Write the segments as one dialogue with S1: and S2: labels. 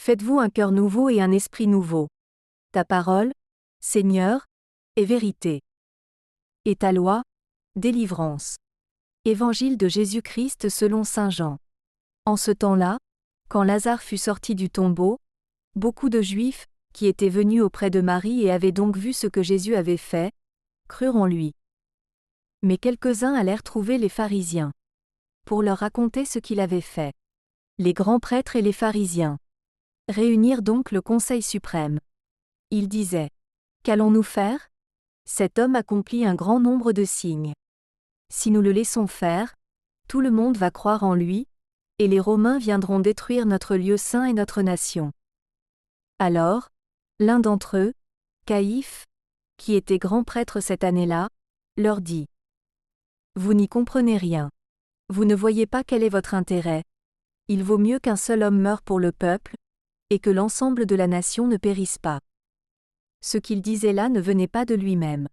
S1: Faites-vous un cœur nouveau et un esprit nouveau. Ta parole, Seigneur, est vérité. Et ta loi, délivrance. Évangile de Jésus-Christ selon saint Jean. En ce temps-là, quand Lazare fut sorti du tombeau, beaucoup de Juifs, qui étaient venus auprès de Marie et avaient donc vu ce que Jésus avait fait, crurent en lui. Mais quelques-uns allèrent trouver les pharisiens, pour leur raconter ce qu'il avait fait. Les grands prêtres et les pharisiens réunirent donc le Conseil suprême. Ils disaient: Qu'allons-nous faire? Cet homme accomplit un grand nombre de signes. Si nous le laissons faire, tout le monde va croire en lui, et les Romains viendront détruire notre lieu saint et notre nation. Alors, l'un d'entre eux, Caïphe, qui était grand prêtre cette année-là, leur dit: Vous n'y comprenez rien. Vous ne voyez pas quel est votre intérêt. Il vaut mieux qu'un seul homme meure pour le peuple, et que l'ensemble de la nation ne périsse pas. Ce qu'il disait là ne venait pas de lui-même.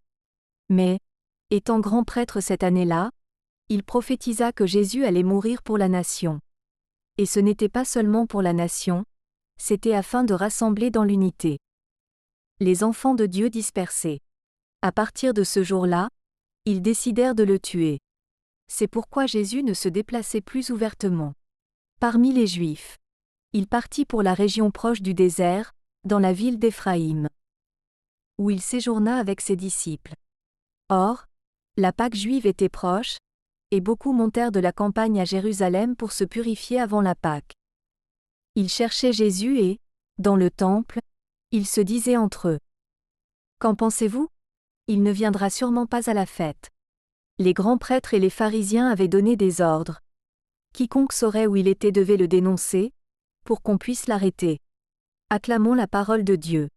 S1: Mais, étant grand prêtre cette année-là, il prophétisa que Jésus allait mourir pour la nation. Et ce n'était pas seulement pour la nation, c'était afin de rassembler dans l'unité les enfants de Dieu dispersés. À partir de ce jour-là, ils décidèrent de le tuer. C'est pourquoi Jésus ne se déplaçait plus ouvertement parmi les Juifs. Il partit pour la région proche du désert, dans la ville d'Éphraïm, où il séjourna avec ses disciples. Or, la Pâque juive était proche, et beaucoup montèrent de la campagne à Jérusalem pour se purifier avant la Pâque. Ils cherchaient Jésus et, dans le temple, ils se disaient entre eux: Qu'en pensez-vous? Il ne viendra sûrement pas à la fête. Les grands prêtres et les pharisiens avaient donné des ordres. Quiconque saurait où il était devait le dénoncer, pour qu'on puisse l'arrêter. Acclamons la parole de Dieu.